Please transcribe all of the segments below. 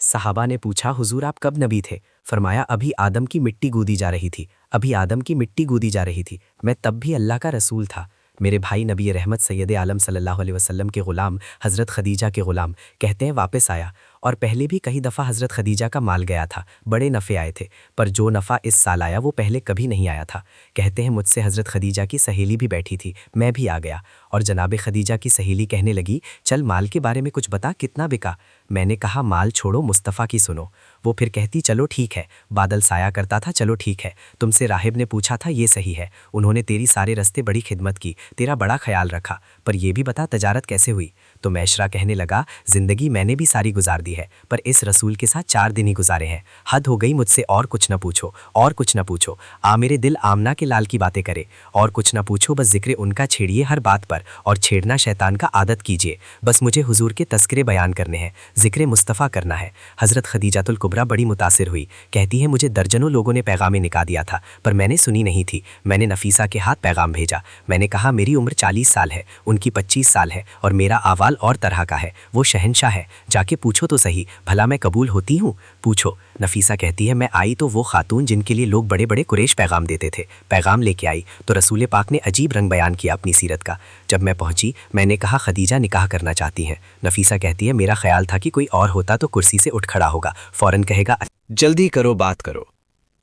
صحابہ نے پوچھا حضور آپ کب نبی تھے؟ فرمایا ابھی آدم کی مٹی گودی جا رہی تھی، ابھی آدم کی مٹی گودی جا رہی تھی، میں تب بھی اللہ کا رسول تھا۔ میرے بھائی نبی رحمت سید عالم صلی اللہ علیہ وسلم کے غلام حضرت خدیجہ کے غلام کہتے ہیں واپس آیا، اور پہلے بھی کئی دفعہ حضرت خدیجہ کا مال گیا تھا، بڑے نفع آئے تھے، پر جو نفع اس سال آیا وہ پہلے کبھی نہیں آیا تھا۔ کہتے ہیں مجھ سے حضرت خدیجہ کی سہیلی بھی بیٹھی تھی، میں بھی آ گیا، اور جناب خدیجہ کی سہیلی کہنے لگی چل مال کے بارے میں کچھ بتا، کتنا بکا؟ میں نے کہا مال چھوڑو، مصطفیٰ کی سنو۔ وہ پھر کہتی چلو ٹھیک ہے، بادل سایہ کرتا تھا، چلو ٹھیک ہے، تم سے راہب نے پوچھا تھا یہ صحیح ہے، انہوں نے تیری سارے رستے بڑی خدمت کی، تیرا بڑا خیال رکھا، پر یہ بھی بتا تجارت کیسے ہوئی؟ تو میشرا کہنے لگا زندگی میں نے بھی ساری گزار دی ہے، پر اس رسول کے ساتھ 4 دن ہی گزارے ہیں، حد ہو گئی، مجھ سے اور کچھ نہ پوچھو، اور کچھ نہ پوچھو، میرے دل آمنہ کے لال کی باتیں کرے، اور کچھ نہ پوچھو، بس ذکر ان کا چھیڑیے ہر بات پر، اور چھیڑنا شیطان کا عادت کیجیے، بس مجھے حضور کے تذکرے بیان کرنے ہیں، ذکر مصطفیٰ کرنا ہے۔ حضرت خدیجہ الکبریٰ بڑی متاثر ہوئی، کہتی ہے مجھے درجنوں لوگوں نے پیغام نکال دیا تھا، پر میں نے سنی نہیں تھی، میں نے نفیسہ کے ہاتھ پیغام بھیجا، میں نے کہا میری عمر 40 سال ہے، ان کی 25 سال ہے، اور میرا آوال اور طرح کا ہے، وہ شہنشاہ ہے، جا کے پوچھو تو صحیح، بھلا میں قبول ہوتی ہوں؟ پوچھو۔ نفیسہ کہتی ہے میں آئی تو وہ خاتون جن کے لیے لوگ بڑے بڑے قریش پیغام دیتے تھے، پیغام لے کے آئی، تو رسول پاک نے عجیب رنگ بیان کیا اپنی سیرت کا۔ جب میں پہنچی میں نے کہا خدیجہ نکاح کرنا چاہتی ہیں۔ نفیسہ کہتی ہے میرا خیال تھا کہ کوئی اور ہوتا تو کرسی سے اٹھ کھڑا ہوگا، فوراً کہے گا جلدی کرو بات کرو۔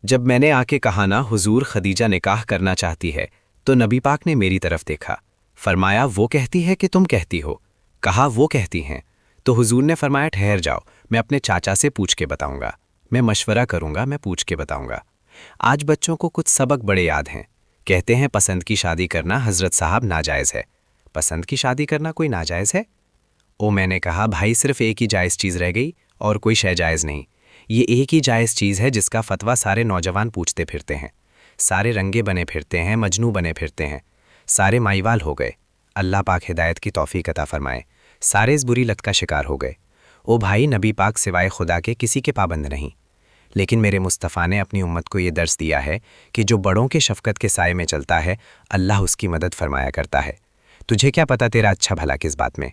جب میں نے آ کے کہا نا حضور خدیجہ نکاح کرنا چاہتی ہے، تو نبی پاک نے میری طرف دیکھا، فرمایا وہ کہتی ہے کہ تم کہتی ہو؟ کہا وہ کہتی ہیں۔ تو حضور نے فرمایا ٹھہر جاؤ، میں اپنے چاچا سے پوچھ کے بتاؤں گا، میں مشورہ کروں گا، میں پوچھ کے بتاؤں گا۔ آج بچوں کو کچھ سبق بڑے یاد ہیں، کہتے ہیں پسند کی شادی کرنا حضرت صاحب ناجائز ہے۔ پسند کی شادی کرنا کوئی ناجائز ہے؟ میں نے کہا بھائی صرف ایک ہی جائز چیز رہ گئی، اور کوئی شے جائز نہیں، یہ ایک ہی جائز چیز ہے جس کا فتویٰ سارے نوجوان پوچھتے پھرتے ہیں، سارے رنگے بنے پھرتے ہیں، مجنو بنے پھرتے ہیں، سارے مائیوال ہو گئے، اللہ پاک ہدایت کی توفیق عطا فرمائے، سارے اس بری لت کا شکار ہو گئے۔ بھائی نبی پاک سوائے خدا کے کسی کے پابند نہیں، لیکن میرے مصطفیٰ نے اپنی امت کو یہ درس دیا ہے کہ جو بڑوں کے شفقت کے سائے میں چلتا ہے اللہ اس کی مدد فرمایا کرتا ہے۔ تجھے کیا پتا تیرا اچھا بھلا کس بات میں؟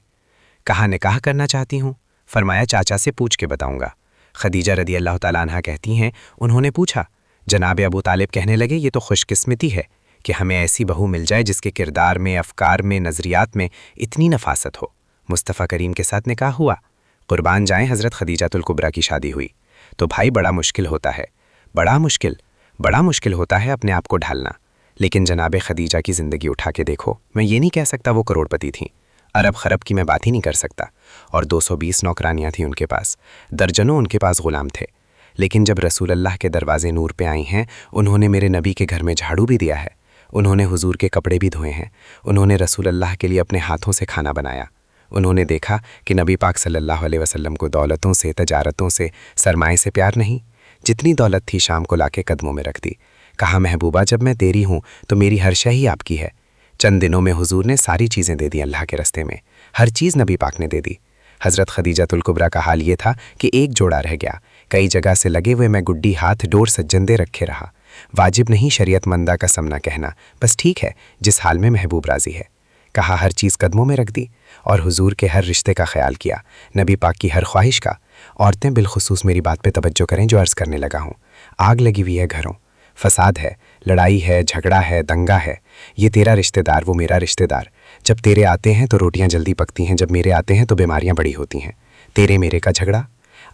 کہا نکاح کرنا چاہتی ہوں؟ فرمایا چاچا سے پوچھ کے بتاؤں گا۔ خدیجہ رضی اللہ تعالیٰ عنہ کہتی ہیں انہوں نے پوچھا، جناب ابو طالب کہنے لگے یہ تو خوش قسمتی ہے کہ ہمیں ایسی بہو مل جائے جس کے کردار میں، افکار میں، نظریات میں اتنی نفاست ہو۔ مصطفیٰ کریم کے ساتھ نکاح ہوا، قربان جائیں حضرت خدیجہ الکبریٰ کی شادی ہوئی۔ تو بھائی بڑا مشکل ہوتا ہے، بڑا مشکل ہوتا ہے اپنے آپ کو ڈھالنا، لیکن جناب خدیجہ کی زندگی اٹھا کے دیکھو، میں یہ نہیں کہہ سکتا وہ کروڑ پتی تھیں، ارب خرب کی میں بات ہی نہیں کر سکتا، اور 220 نوکرانیاں تھیں ان کے پاس، درجنوں ان کے پاس غلام تھے، لیکن جب رسول اللہ کے دروازے نور پہ آئی ہیں انہوں نے میرے نبی کے گھر میں جھاڑو بھی دیا ہے، انہوں نے حضور کے کپڑے بھی دھوئے ہیں، انہوں نے رسول اللہ کے لیے اپنے ہاتھوں سے کھانا بنایا، انہوں نے دیکھا کہ نبی پاک صلی اللہ علیہ وسلم کو دولتوں سے، تجارتوں سے، سرمائے سے پیار نہیں، جتنی دولت تھی شام کو لا کے قدموں میں رکھ دی، کہا محبوبہ جب میں تیری ہوں تو میری ہر شے ہی آپ کی ہے۔ چند دنوں میں حضور نے ساری چیزیں دے دی اللہ کے رستے میں، ہر چیز نبی پاک نے دے دی۔ حضرت خدیجہ الکبریٰ کا حال یہ تھا کہ ایک جوڑا رہ گیا، کئی جگہ سے لگے ہوئے میں گڈی ہاتھ ڈور سجندے رکھے رہا، واجب نہیں شریعت مندہ کا سمنا کہنا، بس ٹھیک ہے جس حال میں محبوب راضی ہے۔ کہا ہر چیز قدموں میں رکھ دی، اور حضور کے ہر رشتے کا خیال کیا، نبی پاک کی ہر خواہش کا۔ عورتیں بالخصوص میری بات پہ توجہ کریں جو عرض کرنے لگا ہوں، آگ لگی ہوئی ہے گھروں، فساد ہے، لڑائی ہے، جھگڑا ہے، دنگا ہے، یہ تیرا رشتہ دار وہ میرا رشتہ دار، جب تیرے آتے ہیں تو روٹیاں جلدی پکتی ہیں، جب میرے آتے ہیں تو بیماریاں بڑی ہوتی ہیں، تیرے میرے کا جھگڑا۔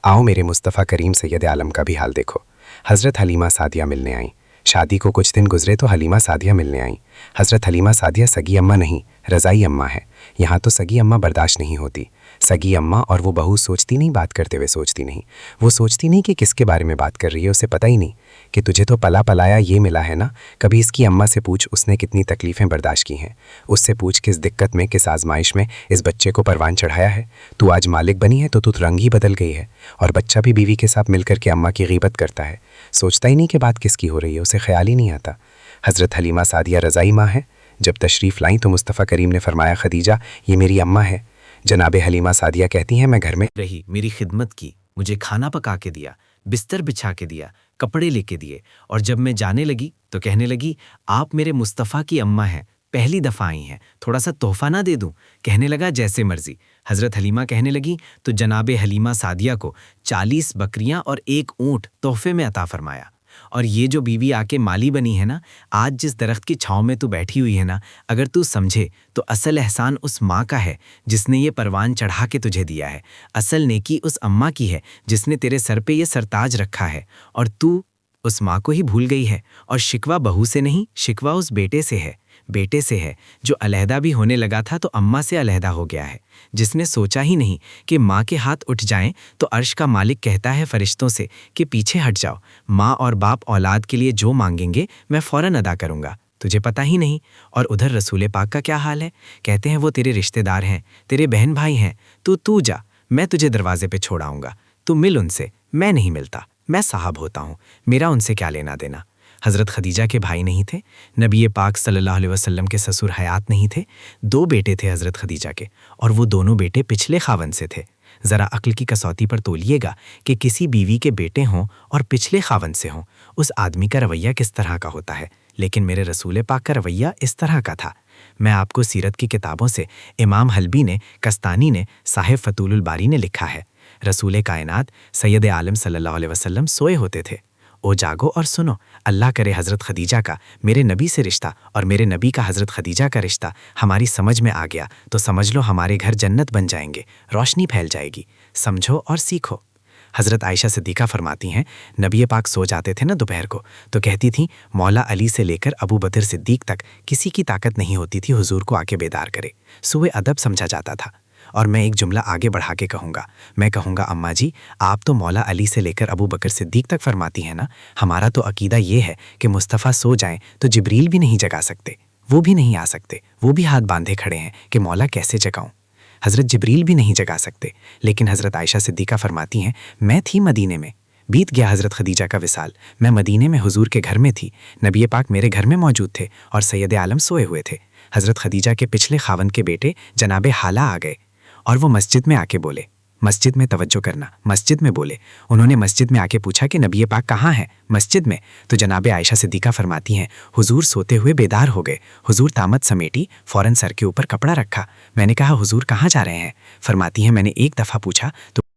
آؤ میرے مصطفیٰ کریم سید عالم کا بھی حال دیکھو۔ حضرت حلیمہ سعدیہ ملنے آئیں، شادی کو کچھ دن گزرے تو حلیمہ سعدیہ ملنے آئیں۔ حضرت حلیمہ سعدیہ سگی اماں نہیں، رضائی اماں ہے، یہاں تو سگی اماں برداشت نہیں ہوتی، سگی اماں اور وہ بہو سوچتی نہیں، بات کرتے ہوئے سوچتی نہیں، وہ سوچتی نہیں کہ کس کے بارے میں بات کر رہی ہے، اسے پتہ ہی نہیں کہ تجھے تو پلا پلایا یہ ملا ہے نا، کبھی اس کی اماں سے پوچھ اس نے کتنی تکلیفیں برداشت کی ہیں، اس سے پوچھ کس دقت میں، کس آزمائش میں اس بچے کو پروان چڑھایا ہے، تو آج مالک بنی ہے تو رنگ ہی بدل گئی ہے، اور بچہ بھی بیوی کے ساتھ مل کر کے اماں کی غیبت کرتا ہے، سوچتا ہی نہیں کہ بات کس کی ہو رہی ہے، اسے خیال ہی نہیں آتا۔ حضرت حلیمہ سعدیہ رضائی ماں ہے، جب تشریف لائیں تو مصطفیٰ کریم نے فرمایا خدیجہ یہ میری اماں ہے۔ جناب حلیمہ سعدیہ کہتی ہیں میں گھر میں رہی، میری خدمت کی، مجھے کھانا پکا کے دیا، بستر بچھا کے دیا، کپڑے لے کے دیے، اور جب میں جانے لگی تو کہنے لگی آپ میرے مصطفیٰ کی اماں ہیں، پہلی دفعہ آئی ہیں، تھوڑا سا تحفہ نہ دے دوں؟ کہنے لگا جیسے مرضی۔ حضرت حلیمہ کہنے لگی تو جناب حلیمہ سعدیہ کو 40 بکریاں اور 1 اونٹ تحفے میں عطا فرمایا۔ اور یہ جو بیوی آ کے مالی بنی ہے نا، آج جس درخت کی چھاؤں میں تو بیٹھی ہوئی ہے نا، اگر تو سمجھے تو اصل احسان اس ماں کا ہے جس نے یہ پروان چڑھا کے تجھے دیا ہے، اصل نیکی اس اماں کی ہے جس نے تیرے سر پہ یہ سرتاج رکھا ہے، اور تو اس ماں کو ہی بھول گئی ہے۔ اور شکوہ بہو سے نہیں، شکوہ اس بیٹے سے ہے جو علیحدہ بھی ہونے لگا تھا تو اماں سے علیحدہ ہو گیا ہے، جس نے سوچا ہی نہیں کہ ماں کے ہاتھ اٹھ جائیں تو عرش کا مالک کہتا ہے فرشتوں سے کہ پیچھے ہٹ جاؤ، ماں اور باپ اولاد کے لیے جو مانگیں گے میں فوراً ادا کروں گا، تجھے پتہ ہی نہیں۔ اور ادھر رسول پاک کا کیا حال ہے؟ کہتے ہیں وہ تیرے رشتہ دار ہیں، تیرے بہن بھائی ہیں، تو جا، میں تجھے دروازے پہ چھوڑ آؤں گا، تو مل ان سے، میں نہیں ملتا، میں صاحب ہوتا ہوں، میرا ان سے کیا لینا دینا۔ حضرت خدیجہ کے بھائی نہیں تھے، نبی پاک صلی اللہ علیہ وسلم کے سسر حیات نہیں تھے، 2 بیٹے تھے حضرت خدیجہ کے، اور وہ دونوں بیٹے پچھلے خاوند سے تھے۔ ذرا عقل کی کسوٹی پر تولیے گا کہ کسی بیوی کے بیٹے ہوں اور پچھلے خاوند سے ہوں، اس آدمی کا رویہ کس طرح کا ہوتا ہے، لیکن میرے رسول پاک کا رویہ اس طرح کا تھا۔ میں آپ کو سیرت کی کتابوں سے امام حلبی نے، کستانی نے، صاحب فتول الباری نے لکھا ہے، رسول کائنات سید عالم صلی اللہ علیہ وسلم سوئے ہوتے تھے۔ او جاگو اور سنو، اللہ کرے حضرت خدیجہ کا میرے نبی سے رشتہ اور میرے نبی کا حضرت خدیجہ کا رشتہ ہماری سمجھ میں آ گیا تو سمجھ لو ہمارے گھر جنت بن جائیں گے، روشنی پھیل جائے گی، سمجھو اور سیکھو۔ حضرت عائشہ صدیقہ فرماتی ہیں، نبی پاک سو جاتے تھے نا دوپہر کو تو کہتی تھیں مولا علی سے لے کر ابو بکر صدیق تک کسی کی طاقت نہیں ہوتی تھی حضور کو آ کے بیدار کرے، سوئے ادب سمجھا جاتا تھا۔ اور میں ایک جملہ آگے بڑھا کے کہوں گا، میں کہوں گا اماں جی آپ تو مولا علی سے لے کر ابو بکر صدیق تک فرماتی ہیں نا، ہمارا تو عقیدہ یہ ہے کہ مصطفیٰ سو جائیں تو جبریل بھی نہیں جگا سکتے، وہ بھی نہیں آ سکتے، وہ بھی ہاتھ باندھے کھڑے ہیں کہ مولا کیسے جگاؤں۔ حضرت جبریل بھی نہیں جگا سکتے، لیکن حضرت عائشہ صدیقہ فرماتی ہیں میں تھی مدینے میں، بیت گیا حضرت خدیجہ کا وصال، میں مدینے میں حضور کے گھر میں تھی، نبی پاک میرے گھر میں موجود تھے اور سید عالم سوئے ہوئے تھے۔ حضرت خدیجہ کے پچھلے خاوند کے بیٹے جناب حالہ آ گئے اور وہ مسجد میں آ کے بولے، مسجد میں توجہ کرنا، مسجد میں بولے، انہوں نے مسجد میں آ کے پوچھا کہ نبی پاک کہاں ہیں؟ مسجد میں۔ تو جناب عائشہ صدیقہ فرماتی ہیں حضور سوتے ہوئے بیدار ہو گئے، حضور طامت سمیٹی، فوراً سر کے اوپر کپڑا رکھا، میں نے کہا حضور کہاں جا رہے ہیں؟ فرماتی ہیں میں نے ایک دفعہ پوچھا تو